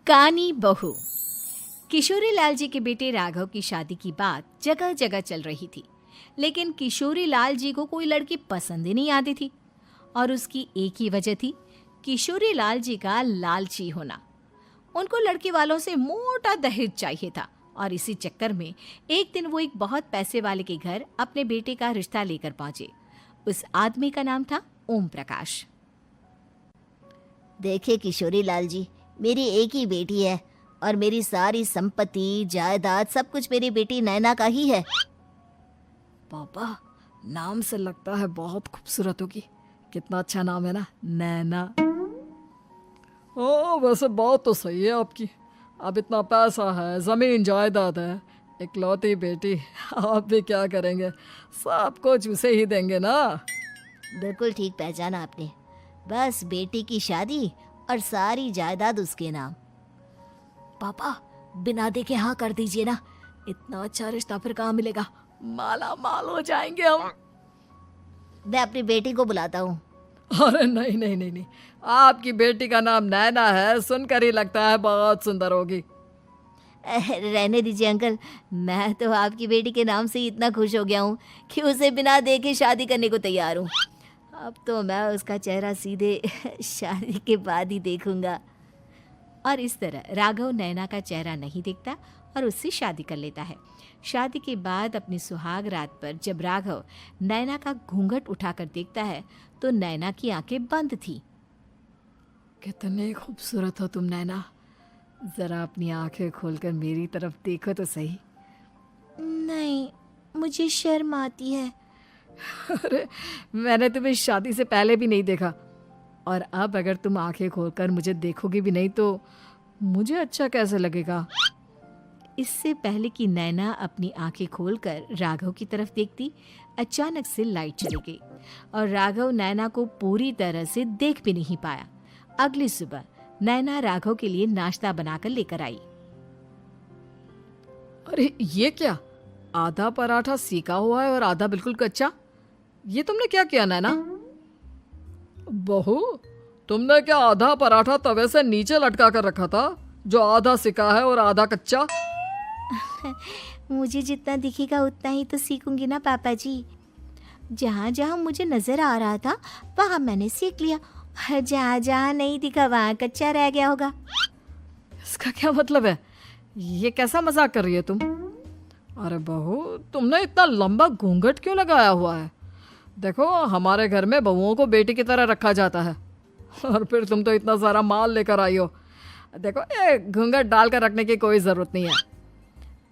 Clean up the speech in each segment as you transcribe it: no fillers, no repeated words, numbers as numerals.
कानी बहू। किशोरी लाल जी के बेटे राघव की शादी की बात जगह जगह चल रही थी, लेकिन किशोरी लाल जी को कोई लड़की पसंद ही नहीं आती थी। और उसकी एक ही वजह थी, किशोरी लाल जी का लालची होना। उनको लड़की वालों से मोटा दहेज चाहिए था और इसी चक्कर में एक दिन वो एक बहुत पैसे वाले के घर अपने बेटे का रिश्ता लेकर पहुंचे। उस आदमी का नाम था ओम प्रकाश। देखिए किशोरी लाल जी, मेरी एक ही बेटी है और मेरी सारी संपत्ति जायदाद सब कुछ मेरी बेटी नैना का ही है। पापा, नाम से लगता है बहुत खूबसूरत होगी। कितना अच्छा नाम है ना, नैना। ओ, वैसे बात तो सही है आपकी। अब इतना पैसा है, जमीन जायदाद है, इकलौती बेटी, आप भी क्या करेंगे? सब कुछ उसे ही देंगे ना। बिल्कुल ठीक पहचाना आपने। बस बेटी की शादी और सारी जायदाद उसके नाम। पापा, बिना देखे हाँ कर दीजिए ना। इतना अच्छा रिश्ता फिर कहाँ मिलेगा? माला माल हो जाएंगे हम। मैं अपनी बेटी को बुलाता हूँ। अरे नहीं नहीं नहीं नहीं, आपकी बेटी का नाम नैना है, सुनकर ही लगता है बहुत सुंदर होगी। रहने दीजिए अंकल, मैं तो आपकी बेटी के नाम से ही इतना खुश हो गया हूँ कि उसे बिना देखे शादी करने को तैयार हूँ। अब तो मैं उसका चेहरा सीधे शादी के बाद ही देखूंगा। और इस तरह राघव नैना का चेहरा नहीं देखता और उससे शादी कर लेता है। शादी के बाद अपनी सुहाग रात पर जब राघव नैना का घूंघट उठाकर देखता है तो नैना की आंखें बंद थी। कितनी खूबसूरत हो तुम नैना, जरा अपनी आंखें खोलकर मेरी तरफ देखो तो सही। नहीं, मुझे शर्म आती है। अरे, मैंने तुम्हें शादी से पहले भी नहीं देखा, और अब अगर तुम आंखें खोलकर मुझे देखोगी भी नहीं तो मुझे अच्छा कैसे लगेगा? इससे पहले कि नैना अपनी आंखें खोलकर राघव की तरफ देखती, अचानक से लाइट चली गई और राघव नैना को पूरी तरह से देख भी नहीं पाया। अगली सुबह नैना राघव के लिए नाश्ता बनाकर लेकर आई। अरे ये क्या, आधा पराठा सीका हुआ है और आधा बिल्कुल कच्चा। ये तुमने क्या किया नैना? बहू, तुमने क्या आधा पराठा तवे से नीचे लटका कर रखा था, जो आधा सिका है और आधा कच्चा? मुझे जितना दिखेगा उतना ही तो सीखूंगी ना पापा जी। जहाँ जहाँ मुझे नजर आ रहा था वहाँ मैंने सीख लिया, जहाँ जहाँ नहीं दिखा वहाँ कच्चा रह गया होगा। इसका क्या मतलब है? ये कैसा मजाक कर रही है तुम? अरे बहू, तुमने इतना लंबा घूंघट क्यों लगाया हुआ है? देखो, हमारे घर में बहुओं को बेटी की तरह रखा जाता है, और फिर तुम तो इतना सारा माल लेकर आई हो। देखो, ये घूंघट डालकर रखने की कोई ज़रूरत नहीं है।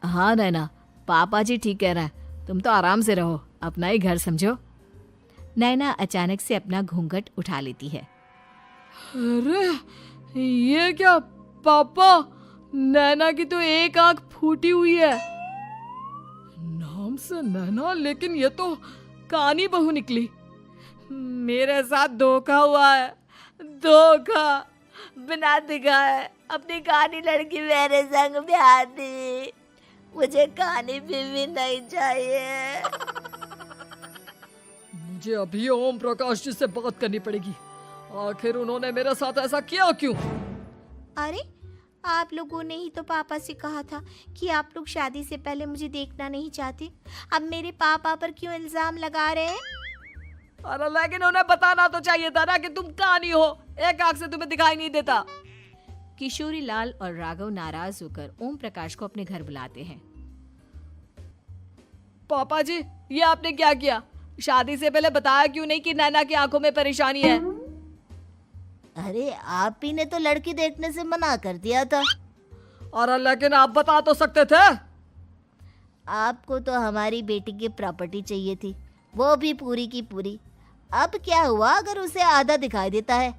हाँ नैना, पापा जी ठीक कह रहे हैं, तुम तो आराम से रहो, अपना ही घर समझो। नैना अचानक से अपना घूंघट उठा लेती है। अरे ये क्या पापा, नैना की तो एक आंख फूटी हुई है। नाम से नैना, लेकिन ये तो कानी बहू निकली। मेरे साथ धोखा हुआ है, धोखा। बिना दिखाए अपनी कानी लड़की मेरे संग ब्याह दी। मुझे कानी बीवी नहीं चाहिए। मुझे अभी ओम प्रकाश जी से बात करनी पड़ेगी। आखिर उन्होंने मेरे साथ ऐसा किया क्यों? अरे, आप लोगों ने ही तो पापा से कहा था कि आप लोग शादी से पहले मुझे देखना नहीं चाहते। अब मेरे पापा पर क्यों इल्जाम लगा रहे हैं? अरे लेकिन उन्हें बताना तो चाहिए था ना कि तुम कानी हो, एक आंख से तुम्हें दिखाई नहीं देता। किशोरी लाल और राघव नाराज होकर ओम प्रकाश को अपने घर बुलाते हैं। पापा जी, ये आपने क्या किया? शादी से पहले बताया क्यों नहीं कि नैना की आंखों में परेशानी है? अरे, आप ही ने तो लड़की देखने से मना कर दिया था। और लेकिन आप बता तो सकते थे। आपको तो हमारी बेटी की प्रॉपर्टी चाहिए थी, वो भी पूरी की पूरी। अब क्या हुआ अगर उसे आधा दिखाई देता है?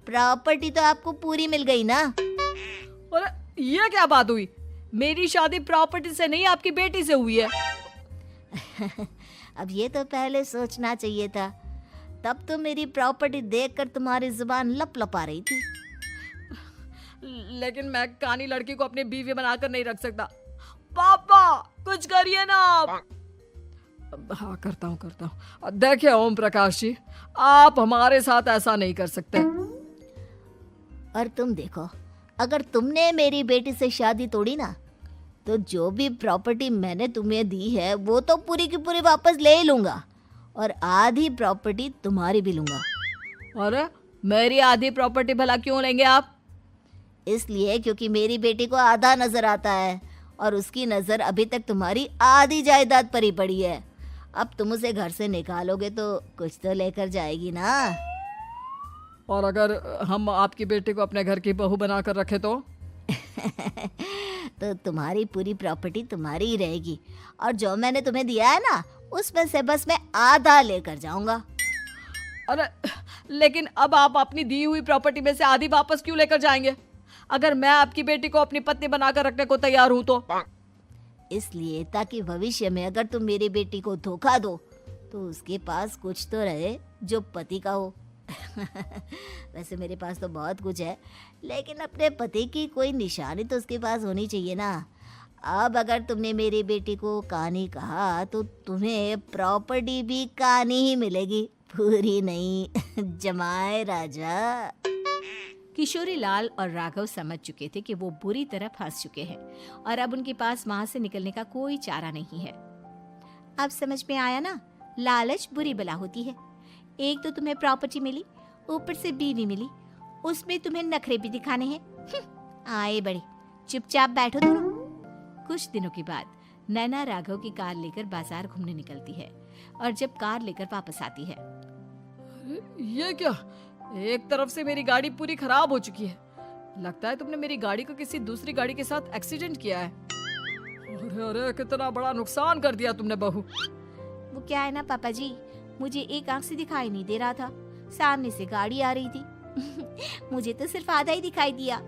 प्रॉपर्टी तो आपको पूरी मिल गई ना। अरे ये क्या बात हुई? मेरी शादी प्रॉपर्टी से नहीं, आपकी बेटी से हुई है। अब ये तो पहले सोचना चाहिए था, तब तो मेरी प्रॉपर्टी देखकर तुम्हारी जुबान लप लपा रही थी। लेकिन मैं कानी लड़की को अपनी बीवी बनाकर नहीं रख सकता। पापा, कुछ करिए ना आप। हाँ, करता हूँ। देखिए ओम प्रकाश जी, आप हमारे साथ ऐसा नहीं कर सकते। और तुम देखो, अगर तुमने मेरी बेटी से शादी तोड़ी ना, तो जो भी प्रॉपर्टी मैंने तुम्हें दी है वो तो पूरी की पूरी वापस ले ही लूँगा, और आधी प्रॉपर्टी तुम्हारी भी लूँगा। अरे मेरी आधी प्रॉपर्टी भला क्यों लेंगे आप? इसलिए क्योंकि मेरी बेटी को आधा नजर आता है और उसकी नज़र अभी तक तुम्हारी आधी जायदाद पर ही पड़ी है। अब तुम उसे घर से निकालोगे तो कुछ तो लेकर जाएगी ना। और अगर हम आपकी बेटी को अपने घर की बहू बना कर रखे तो? तो तुम्हारी पूरी प्रॉपर्टी तुम्हारी ही रहेगी, और जो मैंने तुम्हें दिया है ना, उसमें से बस मैं आधा लेकर जाऊंगा। अरे लेकिन अब आप अपनी दी हुई प्रॉपर्टी में से आधी वापस क्यों लेकर जाएंगे? अगर मैं आपकी बेटी को अपनी पत्नी बनाकर रखने को तैयार हूं तो? इसलिए ताकि भविष्य में अगर तुम मेरी बेटी को धोखा दो तो उसके पास कुछ तो रहे जो पति का हो। वैसे मेरे पास तो बहुत कुछ है, लेकिन अपने पति की कोई निशानी तो उसके पास होनी चाहिए ना। अब अगर तुमने मेरी बेटी को कानी कहा तो तुम्हें प्रॉपर्टी भी कानी ही मिलेगी, पूरी नहीं। जमाए राजा। किशोरी लाल और राघव समझ चुके थे कि वो बुरी तरह फंस चुके हैं और अब उनके पास वहां से निकलने का कोई चारा नहीं है। अब समझ में आया ना, लालच बुरी बला होती है। एक तो तुम्हें प्रॉपर्टी मिली, ऊपर से बीवी मिली, उसमें तुम्हें नखरे भी दिखाने हैं। आए बड़े, चुपचाप बैठो दोनों। कुछ दिनों के बाद नैना राघव की कार लेकर बाजार घूमने निकलती है और जब कार लेकर वापस आती है, ये क्या? एक तरफ से मेरी गाड़ी पूरी खराब हो चुकी है। लगता है तुमने मेरी गाड़ी को किसी दूसरी गाड़ी के साथ एक्सीडेंट किया है। अरे अरे कितना बड़ा नुकसान कर दिया तुमने बहू। वो क्या है ना पापा जी, मुझे एक आंख से दिखाई नहीं दे रहा था, सामने से गाड़ी आ रही थी। मुझे तो सिर्फ आधा ही दिखाई दिया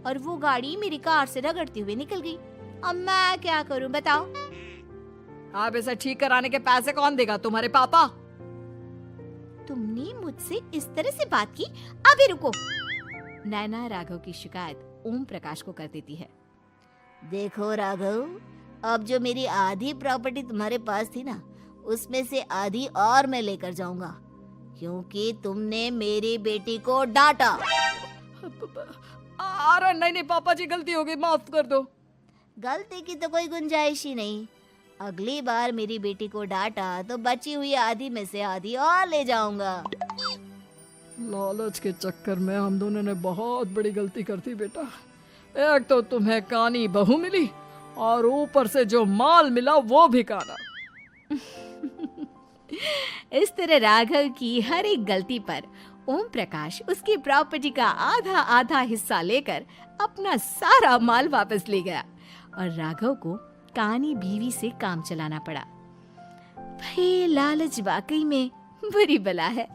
और वो गाड़ी मेरी कार से रगड़ते हुए निकल गई। अब मैं क्या करूं बताओ? आप इसे ठीक कराने के पैसे कौन देगा? तुम्हारे पापा? तुमने मुझसे इस तरह से बात की? अभी रुको। नैना राघव की शिकायत ओम प्रकाश को कर देती है। देखो राघव, अब जो मेरी आधी प्रॉपर्टी तुम्हारे पास थी ना, उसमें से आधी और मैं लेकर जाऊंगा, क्योंकि तुमने मेरी बेटी को डांटा। अरे नहीं नहीं पापा जी, गलती हो गई, माफ कर दो। गलती की तो कोई गुंजाइश ही नहीं। अगली बार मेरी बेटी को डांटा तो बची हुई आधी में से आधी और ले जाऊंगा। लालच के चक्कर में हम दोनों ने बहुत बड़ी गलती कर दी बेटा। एक तो तुम्हें कानी बहू मिली और ऊपर से जो माल मिला वो भी काना। इस तरह राघव की हर एक गलती पर ओम प्रकाश उसकी प्रॉपर्टी का आधा आधा हिस्सा लेकर अपना सारा माल वापस ले गया और राघव को कानी बीवी से काम चलाना पड़ा। भाई लालच वाकई में बुरी बला है।